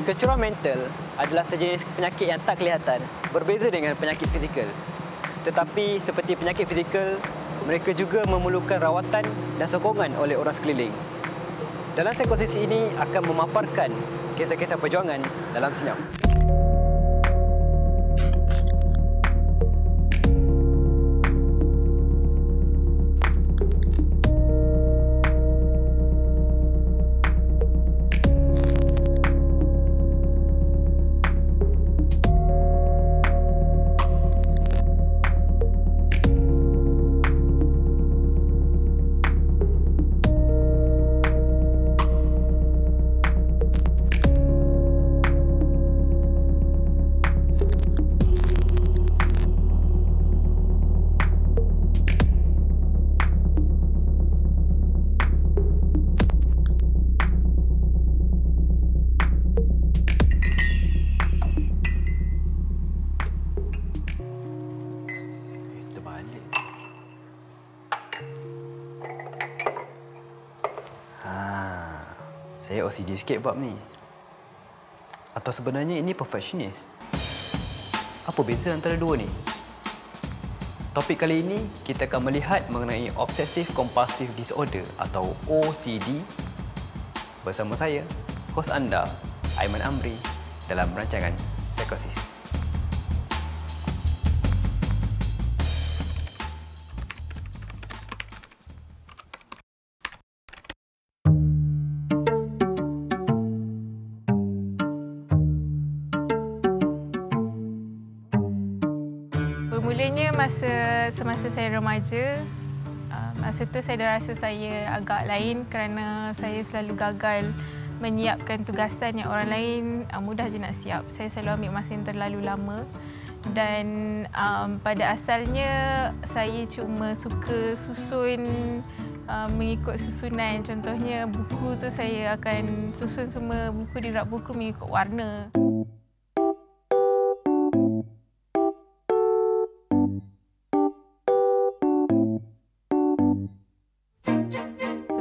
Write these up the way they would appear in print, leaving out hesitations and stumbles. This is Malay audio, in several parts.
Kecurangan mental adalah sejenis penyakit yang tak kelihatan, berbeza dengan penyakit fizikal. Tetapi seperti penyakit fizikal, mereka juga memerlukan rawatan dan sokongan oleh orang sekeliling. Dalam psikosis ini akan memaparkan kisah-kisah perjuangan dalam senyap. Saya OCD sikit bab ni. Atau sebenarnya ini perfectionist? Apa beza antara dua ni? Topik kali ini, kita akan melihat mengenai Obsessive Compulsive Disorder atau OCD bersama saya, hos anda, Aiman Amri, dalam rancangan Psikosis. Bermulanya semasa saya remaja, masa tu saya dah rasa saya agak lain kerana saya selalu gagal menyiapkan tugasan yang orang lain mudah je nak siap. Saya selalu ambil masa yang terlalu lama dan pada asalnya saya cuma suka susun mengikut susunan. Contohnya buku tu saya akan susun semua buku di rak buku mengikut warna.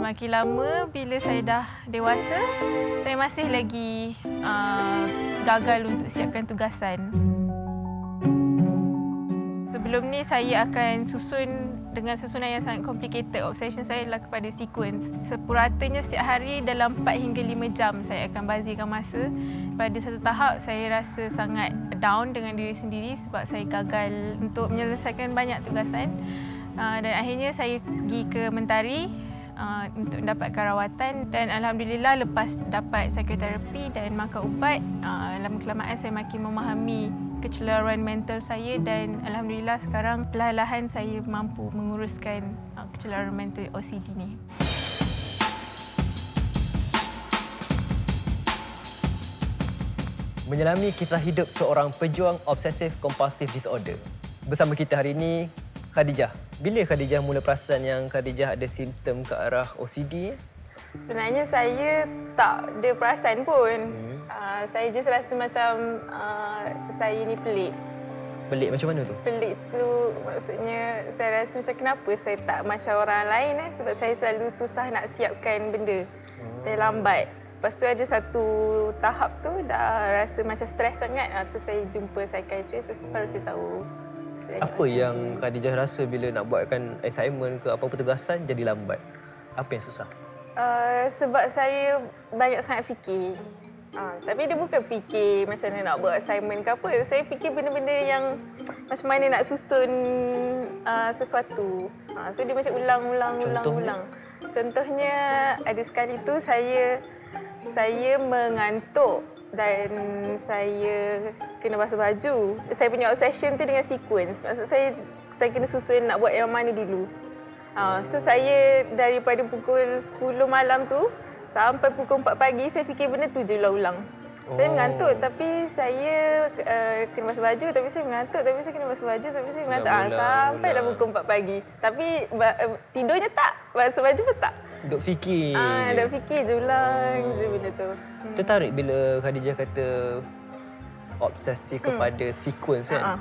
Semakin lama, bila saya dah dewasa, saya masih lagi gagal untuk siapkan tugasan. Sebelum ni saya akan susun dengan susunan yang sangat complicated. Obsession saya adalah kepada sequence. Sepuratanya setiap hari dalam 4 hingga 5 jam saya akan bazirkan masa. Pada satu tahap saya rasa sangat down dengan diri sendiri sebab saya gagal untuk menyelesaikan banyak tugasan. Dan akhirnya saya pergi ke Mentari untuk mendapatkan rawatan dan alhamdulillah lepas dapat psikoterapi dan makan ubat, lama kelamaan saya makin memahami kecelaruan mental saya dan alhamdulillah sekarang perlahan-lahan saya mampu menguruskan kecelaruan mental OCD ni. Menyelami kisah hidup seorang pejuang Obsessive Compulsive Disorder. Bersama kita hari ini, Khadijah. Bila Khadijah mula perasan yang Khadijah ada simptom ke arah OCD? Sebenarnya saya tak ada perasan pun. Saya just rasa macam saya ni pelik. Pelik macam mana tu? Pelik tu maksudnya saya rasa macam kenapa saya tak macam orang lain sebab saya selalu susah nak siapkan benda. Saya lambat. Lepas tu ada satu tahap tu dah rasa macam stres sangat. Tu saya jumpa psikiatris, lepas tu baru saya tahu. Apa yang Khadijah rasa bila nak buatkan assignment ke apa-apa tugasan jadi lambat? Apa yang susah? Sebab saya banyak sangat fikir. Tapi dia bukan fikir macam mana nak buat assignment ke apa. Saya fikir benda-benda yang macam mana nak susun sesuatu. So dia macam ulang. Contohnya ada sekali tu saya mengantuk dan saya kena basuh baju. Saya punya obsession tu dengan sequence. Maksud saya kena susun nak buat yang mana dulu. So saya daripada pukul 10 malam tu sampai pukul 4 pagi saya fikir benda tu je ulang-ulang. Saya mengantuk tapi saya kena basuh baju, tapi saya mengantuk tapi saya kena basuh baju, tapi saya mengantuk. Sampailah pukul 4 pagi. Tapi tidurnya tak, basuh baju pun tak. Duk fikir. Duk fikir je ulang je benda tu. Tertarik bila Khadijah kata obsesi kepada sequence kan?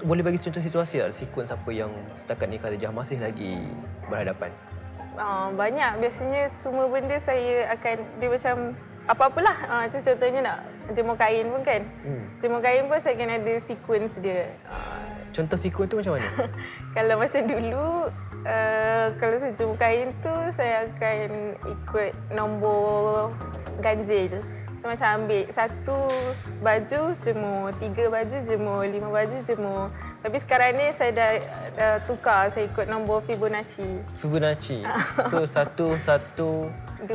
Boleh bagi contoh situasi tak? Sequence apa yang setakat ni Khadijah masih lagi berhadapan? Banyak. Biasanya semua benda saya akan, dia macam apa-apalah. Macam contohnya nak jemur kain pun kan. Jemur kain pun saya kena ada sequence dia. Contoh sequence tu macam mana? Kalau macam dulu, kalau saya jemur kain tu, saya akan ikut nombor ganjil. So, macam ambil 1 baju jemur, 3 baju jemur, 5 baju jemur. Tapi sekarang ni saya dah tukar, saya ikut nombor Fibonacci. Fibonacci. So 1, 2, 3,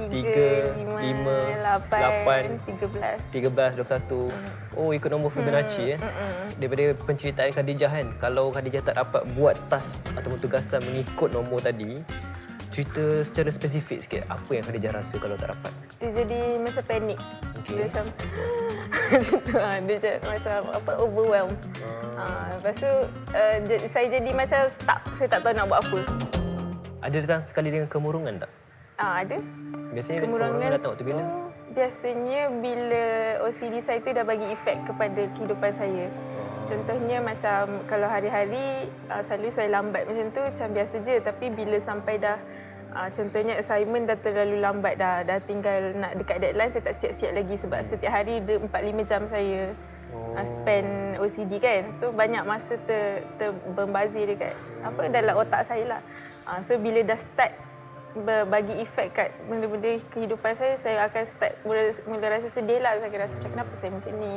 5, 8, 13. 13, 21. Oh, ikut nombor Fibonacci Daripada penceritaan Khadijah kan, kalau Khadijah tak dapat buat task ataupun tugasan mengikut nombor tadi, cerita secara spesifik sikit, apa yang Khadijah rasa kalau tak dapat? Dia jadi macam panik. Okey. Dia macam macam tu, dia macam overwhelmed. Lepas tu saya jadi macam stuck, saya tak tahu nak buat apa. Ada datang sekali dengan kemurungan tak? Ada. Biasanya kemurungan datang waktu bila? Biasanya bila OCD saya tu dah bagi efek kepada kehidupan saya. Contohnya macam kalau hari-hari selalu saya lambat macam tu macam biasa je, tapi bila sampai dah contohnya assignment dah terlalu lambat dah tinggal nak dekat deadline, saya tak siap-siap lagi sebab setiap hari 4-5 jam saya spend OCD kan. So banyak masa terbazir dekat dalam otak saya lah. So bila dah start bagi efek kat benda-benda kehidupan saya akan start mula rasa sedih lah. Saya akan rasa macam kenapa saya macam ni,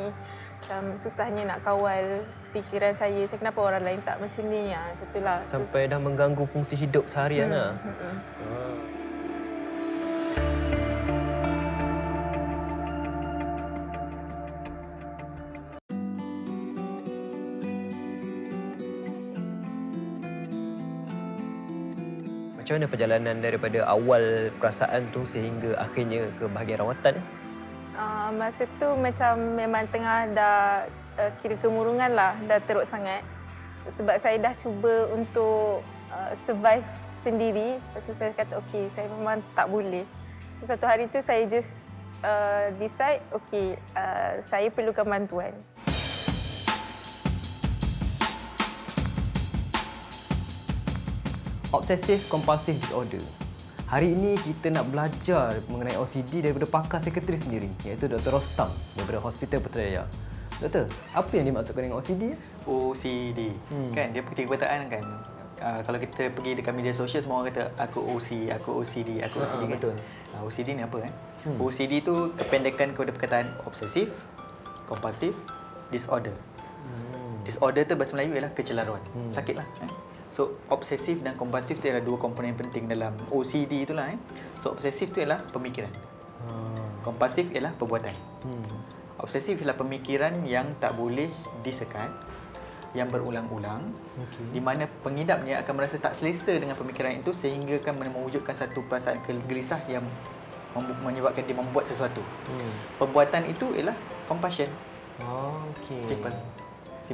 macam susahnya nak kawal fikiran saya, macam kenapa orang lain tak macam ni. Macam itulah. Sampai dah mengganggu fungsi hidup seharian lah. Macam mana perjalanan daripada awal perasaan tu sehingga akhirnya ke bahagian rawatan? Masa tu macam memang tengah dah kira kemurungan lah, dah teruk sangat. Sebab saya dah cuba untuk survive sendiri. Lepas tu saya kata okey, saya memang tak boleh. So satu hari tu saya just decide okey, saya perlukan bantuan. Obsessive Compulsive Disorder. Hari ini kita nak belajar mengenai OCD daripada pakar psikiatri sendiri, iaitu Dr. Rostam daripada Hospital Putrajaya. Doktor, apa yang dimaksudkan dengan OCD? OCD. Kan dia perkataan kan. Kalau kita pergi dekat media sosial, semua orang kata aku OC, aku OCD, aku OCD kan. Betul. OCD ni apa kan? OCD tu kependekan kepada perkataan Obsessive Compulsive Disorder. Disorder tu bahasa Melayu ialah kecelaruan. Sakit lah. So, obsesif dan kompulsif tu adalah dua komponen penting dalam OCD itulah. So, obsesif tu ialah pemikiran. Kompulsif ialah perbuatan. Obsesif ialah pemikiran yang tak boleh disekat, yang berulang-ulang, di mana pengidapnya akan merasa tak selesa dengan pemikiran itu sehingga akan mewujudkan satu perasaan gelisah yang menyebabkan dia membuat sesuatu. Perbuatan itu ialah compulsion. Simple.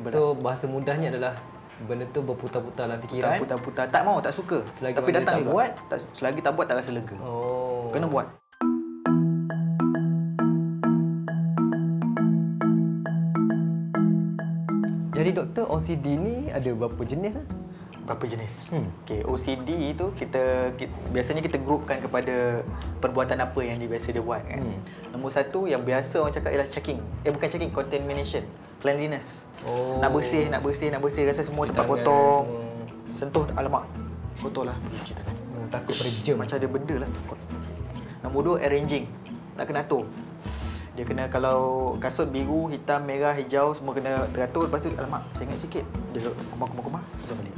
So, bahasa mudahnya adalah benda tu berputar-putar dalam fikiran. Putar-putar, tak mau, tak suka. Selagi tapi datang tak juga. buat, selagi tak buat tak rasa lega. Kena buat. Jadi doktor, OCD ni ada berapa jenis? Berapa jenis? Okey, OCD itu biasanya kita grupkan kepada perbuatan apa yang biasa dia buat kan. Nombor satu yang biasa orang cakap ialah checking. Bukan checking, contamination, cleanliness. Nak bersih, rasa semua tempat kotor. Sentuh, alamak, kotor lah, cuci tangan. Takut pada germ. Macam ada benda lah. Nombor dua, arranging. Nak kena atur. Dia kena, kalau kasut biru, hitam, merah, hijau, semua kena teratur. Lepas tu, alamak, saya ingat sikit. Dia kumah-kumah, susun balik.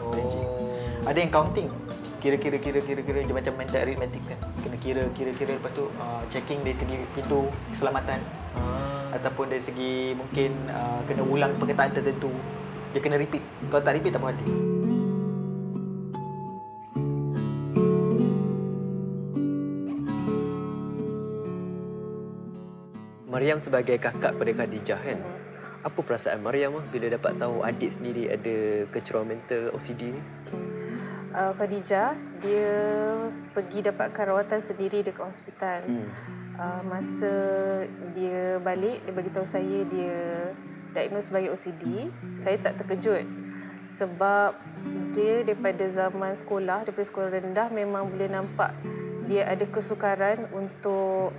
Arranging. Ada yang counting. Kira-kira dia macam mental arithmetic kan. Kena kira, lepas tu checking dari segi pintu keselamatan. Ataupun dari segi mungkin kena ulang perkataan tertentu. Dia kena repeat. Kalau tak repeat, tak puas hati. Mariam sebagai kakak pada Khadijah kan, apa perasaan Mariam bila dapat tahu adik sendiri ada kecerobohan mental OCD ni? Khadijah, dia pergi dapatkan rawatan sendiri dekat hospital. Masa dia balik, dia beritahu saya dia diagnose sebagai OCD. Saya tak terkejut sebab dia daripada zaman sekolah, daripada sekolah rendah memang boleh nampak dia ada kesukaran untuk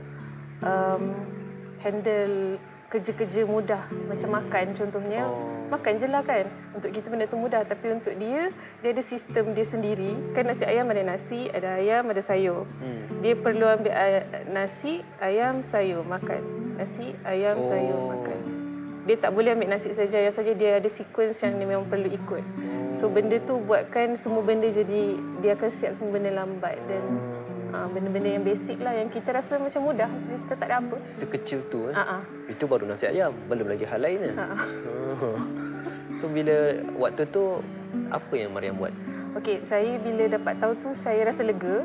handle kerja-kerja mudah macam makan contohnya. Makan je lah kan. Untuk kita benda tu mudah, tapi untuk dia ada sistem dia sendiri. Kan nasi ayam ada nasi, ada ayam, ada sayur. Dia perlu ambil nasi, ayam, sayur, makan. Nasi, ayam, sayur, makan. Dia tak boleh ambil nasi saja, ayam saja. Dia ada sequence yang dia memang perlu ikut. So benda tu buatkan semua benda jadi, dia akan siap semua benda lambat. Dan benda-benda yang basic lah yang kita rasa macam mudah, kita tak ada apa. Sekecil tu itu baru nasi ayam, belum lagi hal lainnya. So bila waktu tu apa yang Mariam buat? Okey, saya bila dapat tahu tu saya rasa lega.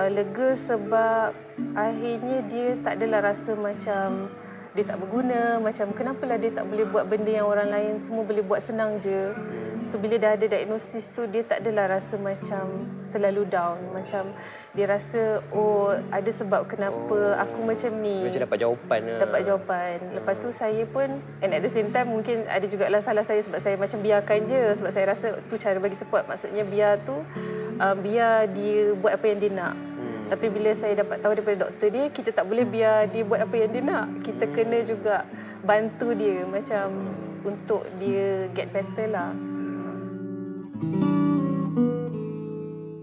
Lega sebab akhirnya dia tak adalah rasa macam dia tak berguna, macam kenapalah dia tak boleh buat benda yang orang lain semua boleh buat senang je. So bila dah ada diagnosis tu, dia tak adalah rasa macam terlalu down. Macam dia rasa, oh ada sebab kenapa aku macam ni. Macam dapat jawapan lah. Dapat jawapan. Lepas tu saya pun, and at the same time mungkin ada jugalah salah saya sebab saya macam biarkan je. Sebab saya rasa tu cara bagi support. Maksudnya biar tu, biar dia buat apa yang dia nak. Tapi bila saya dapat tahu daripada doktor dia, kita tak boleh biar dia buat apa yang dia nak. Kita kena juga bantu dia macam untuk dia get better lah.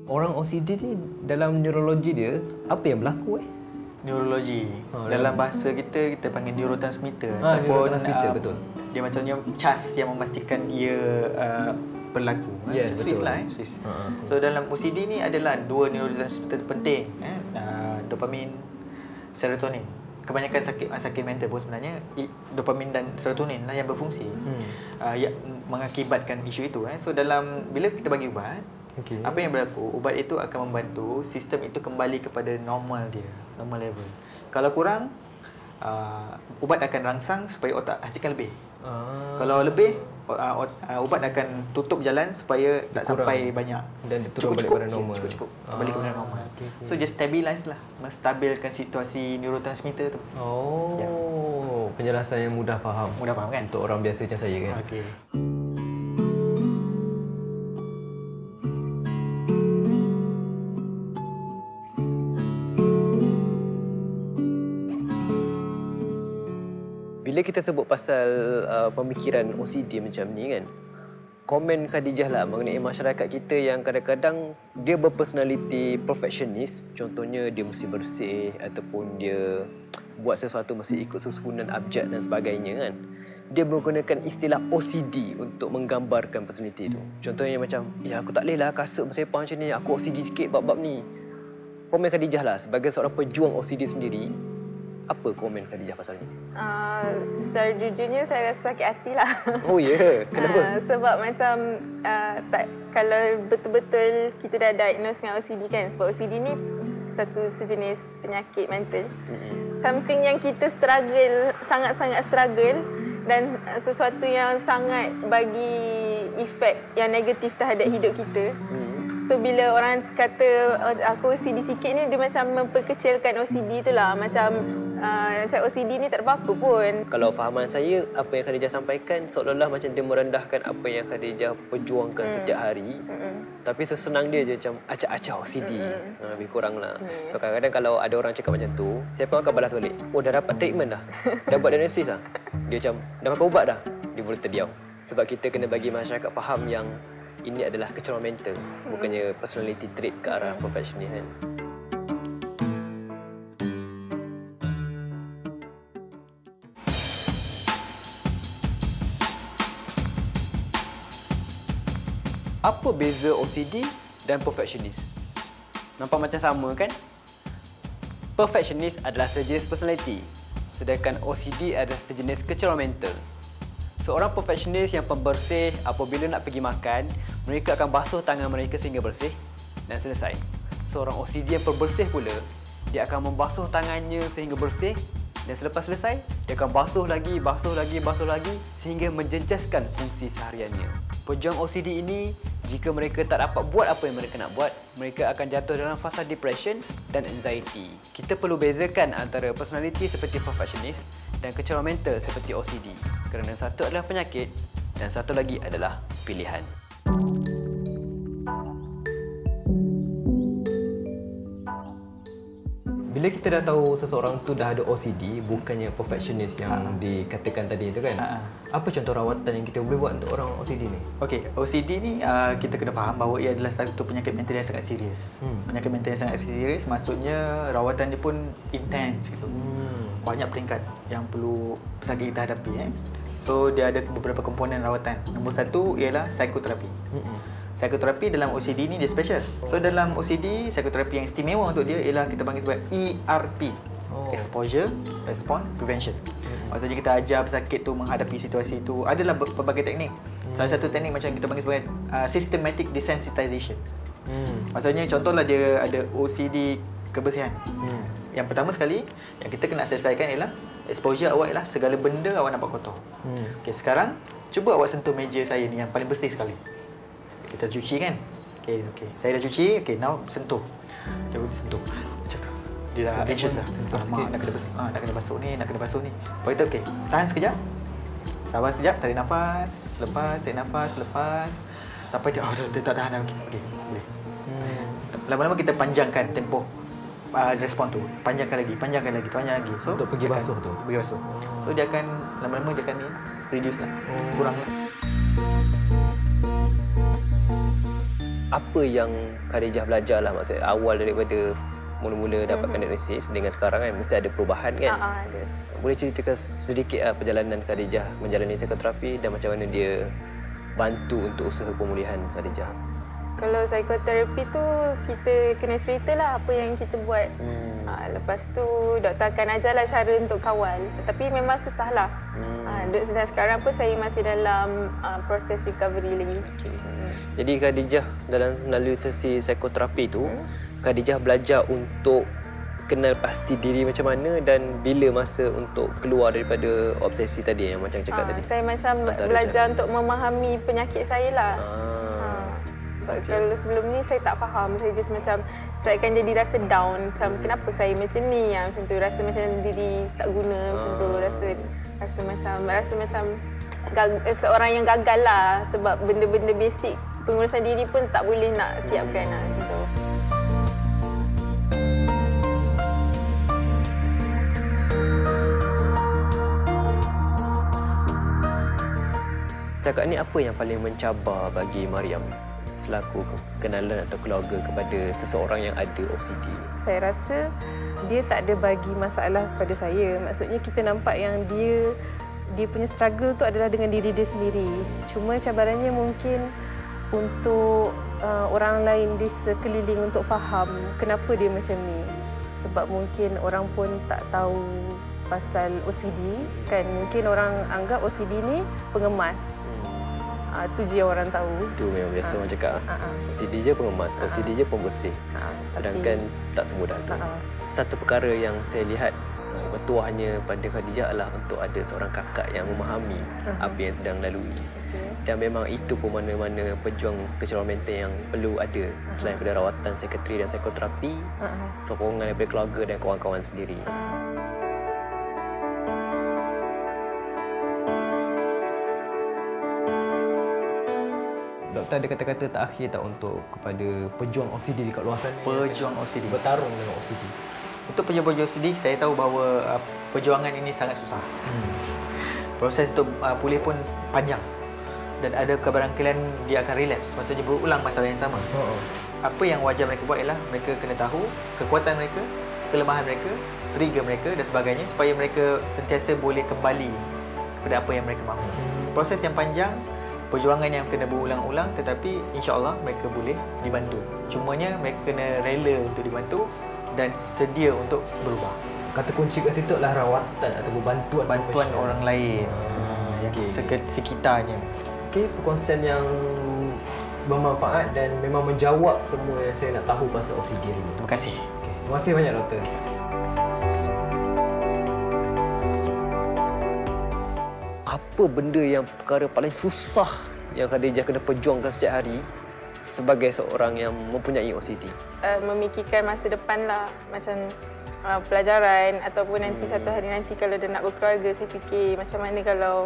Orang OCD ni dalam neurologi dia, apa yang berlaku Neurologi. Dalam bahasa kita panggil neurotransmitter. Neurotransmitter, betul. Dia macamnya cas yang memastikan ia berlaku. Yes, Swiss betul. lah. Swiss. So dalam OCD ni adalah dua neurotransmitter penting. Dopamin, serotonin. Kebanyakan sakit mental pun sebenarnya dopamin dan serotonin lah yang berfungsi. Yang mengakibatkan isu itu. So dalam bila kita bagi ubat, apa yang berlaku? Ubat itu akan membantu sistem itu kembali kepada normal dia, normal level. Kalau kurang, ubat akan rangsang supaya otak hasilkan lebih. Kalau lebih, ubat akan tutup jalan supaya tak sampai banyak. Dan dia turun balik pada normal. Cukup. Kembali kepada normal. So just stabilize lah, menstabilkan situasi neurotransmitter tu. Penjelasan yang mudah faham. Mudah faham kan? Untuk orang biasa macam saya kan. Okey. Bila kita sebut pasal pemikiran OCD macam ni kan, komen Khadijah lah mengenai masyarakat kita yang kadang-kadang dia berpersonaliti perfectionist. Contohnya dia mesti bersih ataupun dia buat sesuatu mesti ikut susunan abjad dan sebagainya kan. Dia menggunakan istilah OCD untuk menggambarkan personality tu. Contohnya macam, aku tak boleh lah kasut bersepah macam ni, aku OCD sikit bab-bab ni. Komen Khadijah lah sebagai seorang pejuang OCD sendiri, apa komen Khadijah pasal ni? Secara jujurnya saya rasa sakit hati lah. Oh ya, yeah. Kenapa? Sebab macam kalau betul-betul kita dah diagnose dengan OCD kan, sebab OCD ni satu sejenis penyakit mental. Something yang kita struggle, sangat-sangat struggle, dan sesuatu yang sangat bagi efek yang negatif terhadap hidup kita. So bila orang kata aku OCD sikit ni, dia macam memperkecilkan OCD tu lah. Macam OCD ni tak ada apa-apa pun. Kalau fahaman saya, apa yang Khadijah sampaikan seolah-olah macam dia merendahkan apa yang Khadijah perjuangkan setiap hari. Tapi sesenang dia je macam acak-acak OCD. Lebih kurang lah. So kadang-kadang kalau ada orang cakap macam tu, saya pun akan balas balik. Oh dah dapat treatment dah? Dah buat diagnosis dah? Dia macam, dah makan ubat dah? Dia boleh terdiam. Sebab kita kena bagi masyarakat faham yang ini adalah kecerobohan mental, bukannya personality trait ke arah perfectionist kan. Apa beza OCD dan perfectionist? Nampak macam sama kan? Perfectionist adalah sejenis personality, sedangkan OCD adalah sejenis kecerobohan mental. Seorang perfectionist yang pembersih, apabila nak pergi makan, mereka akan basuh tangan mereka sehingga bersih dan selesai. Seorang OCD yang pembersih pula, dia akan membasuh tangannya sehingga bersih dan selepas selesai, dia akan basuh lagi sehingga menjejaskan fungsi sehariannya. Pejuang OCD ini, jika mereka tak dapat buat apa yang mereka nak buat, mereka akan jatuh dalam fasa depression dan anxiety. Kita perlu bezakan antara personality seperti perfectionist dan kecerobohan mental seperti OCD. Kerana satu adalah penyakit dan satu lagi adalah pilihan. Bila kita dah tahu seseorang tu dah ada OCD, bukannya perfectionist yang dikatakan tadi tu kan. Apa contoh rawatan yang kita boleh buat untuk orang OCD ni? Okey, OCD ni kita kena faham bahawa ia adalah satu penyakit mental yang sangat serius. Penyakit mental yang sangat serius maksudnya rawatan dia pun intens gitu. Banyak peringkat yang perlu pesakit kita hadapi. So dia ada beberapa komponen rawatan. Nombor satu ialah psikoterapi. Psikoterapi dalam OCD ni dia special. So dalam OCD, psikoterapi yang istimewa untuk dia ialah kita panggil sebagai ERP. Exposure, Response, Prevention. Maksudnya kita ajar pesakit tu menghadapi situasi itu. Adalah pelbagai teknik. Salah satu teknik macam kita panggil sebagai systematic desensitization. Maksudnya contohlah dia ada OCD kebersihan. Yang pertama sekali yang kita kena selesaikan ialah exposure awak ialah segala benda awak nampak kotor. Okey, sekarang cuba awak sentuh meja saya ni yang paling bersih sekali. Kita cuci kan? Okey. Saya dah cuci. Okey, now sentuh. Dia sentuh. Macam dia dah anxious dah. Alamak, nak kena basuh ni. Lepas itu okey, tahan sekejap. Sabar sekejap, tarik nafas, lepas, tarik nafas, lepas. Sampai dia dia tak tahan lagi. Okey, boleh. Lama-lama kita panjangkan tempoh respon tu. Panjangkan lagi. So untuk pergi basuh tu. So dia akan lama-lama dia akan ni reduce lah. Kurang lah. Apa yang Khadijah belajar lah, maksudnya awal daripada mula-mula dapatkan diagnosis dengan sekarang kan mesti ada perubahan kan? Ada. Boleh ceritakan sedikit perjalanan Khadijah menjalani psikoterapi dan macam mana dia bantu untuk usaha pemulihan Khadijah? Kalau psikoterapi tu kita kena ceritalah apa yang kita buat. Lepas tu doktor akan ajarlah cara untuk kawal. Tapi memang susahlah. Dan sekarang pun saya masih dalam proses recovery lagi. Okay. Jadi Khadijah dalam melalui sesi psikoterapi tu, Khadijah belajar untuk kenal pasti diri macam mana dan bila masa untuk keluar daripada obsesi tadi yang macam cakap tadi. Saya macam belajar untuk memahami penyakit saya lah. Sebab kalau sebelum ni saya tak faham, saya just macam saya akan jadi rasa down, macam kenapa saya macam ni, macam tu, rasa macam diri tak guna, macam tu, rasa macam seorang yang gagal lah sebab benda-benda basic pengurusan diri pun tak boleh nak siapkan lah, macam tu. Setakat ni apa yang paling mencabar bagi Mariam selaku kenalan atau keluarga kepada seseorang yang ada OCD? Saya rasa dia tak ada bagi masalah kepada saya. Maksudnya kita nampak yang dia punya struggle tu adalah dengan diri dia sendiri. Cuma cabarannya mungkin untuk orang lain di sekeliling untuk faham kenapa dia macam ni. Sebab mungkin orang pun tak tahu pasal OCD kan. Mungkin orang anggap OCD ni pengemas. Itu je orang tahu. Itu memang biasa orang cakap. OCD je pengemas, OCD je pembersih. Sedangkan tak semudah tu. Satu perkara yang saya lihat bertuahnya pada Khadijah adalah untuk ada seorang kakak yang memahami apa yang sedang lalui. Dan memang itu pun mana-mana pejuang kecerdasan mental yang perlu ada selain daripada rawatan psikiatri dan psikoterapi, sokongan daripada keluarga dan kawan-kawan sendiri. Doktor ada kata-kata terakhir tak untuk kepada pejuang OCD dekat luar sana? Pejuang OCD. Bertarung dengan OCD. Untuk pejuang OCD, saya tahu bahawa perjuangan ini sangat susah. Proses untuk pulih pun panjang. Dan ada kebarangkalian dia akan relapse, maksudnya berulang masalah yang sama. Apa yang wajar mereka buat ialah mereka kena tahu kekuatan mereka, kelemahan mereka, trigger mereka dan sebagainya supaya mereka sentiasa boleh kembali kepada apa yang mereka mahu. Proses yang panjang, perjuangan yang kena berulang-ulang, tetapi insya-Allah mereka boleh dibantu. Cumanya mereka kena rela untuk dibantu dan sedia untuk berubah. Kata kunci kat situ adalah rawatan atau bantuan orang lain yang sekitarnya. Okey, perkongsian yang bermanfaat dan memang menjawab semua yang saya nak tahu pasal OCD ni. Terima kasih. Okay. Terima kasih banyak doktor. Apa benda yang perkara paling susah yang Khadijah kena perjuangkan setiap hari sebagai seorang yang mempunyai OCD? Memikirkan masa depan lah, macam pelajaran ataupun nanti satu hari nanti kalau dah nak berkeluarga, saya fikir macam mana kalau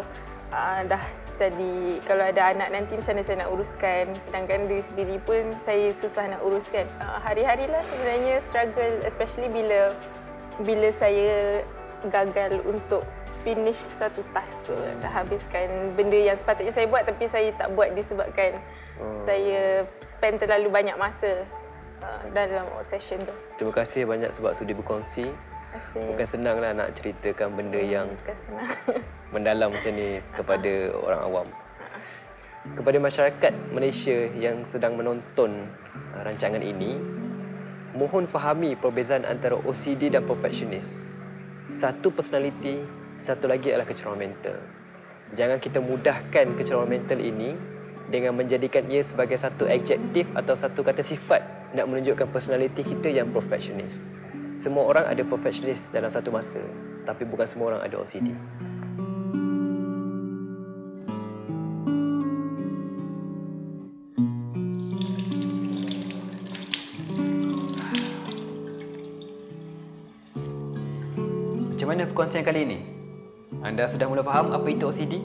dah Jadi kalau ada anak nanti macam mana saya nak uruskan. Sedangkan diri sendiri pun saya susah nak uruskan. Hari-harilah sebenarnya struggle, especially bila saya gagal untuk finish satu task tu. Macam habiskan benda yang sepatutnya saya buat tapi saya tak buat disebabkan saya spend terlalu banyak masa dalam session tu. Terima kasih banyak sebab sudi berkongsi. Bukan senanglah nak ceritakan benda yang Bukan senang. mendalam macam ni kepada orang awam. Kepada masyarakat Malaysia yang sedang menonton rancangan ini, mohon fahami perbezaan antara OCD dan perfectionist. Satu personality, satu lagi adalah kecerdasan mental. Jangan kita mudahkan kecerdasan mental ini dengan menjadikan ia sebagai satu adjektif atau satu kata sifat nak menunjukkan personality kita yang perfectionist. Semua orang ada perfectionist dalam satu masa, tapi bukan semua orang ada OCD. Macam mana perkongsian kali ini? Anda sudah mula faham apa itu OCD?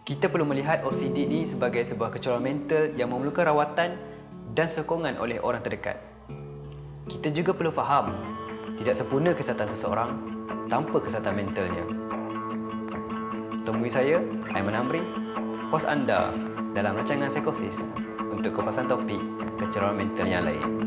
Kita perlu melihat OCD ini sebagai sebuah kecerdasan mental yang memerlukan rawatan dan sokongan oleh orang terdekat. Kita juga perlu faham tidak sempurna kesihatan seseorang tanpa kesihatan mentalnya. Temui saya, Aiman Amri, hos anda dalam rancangan Psikosis untuk kupasan topik kecerdasan mental yang lain.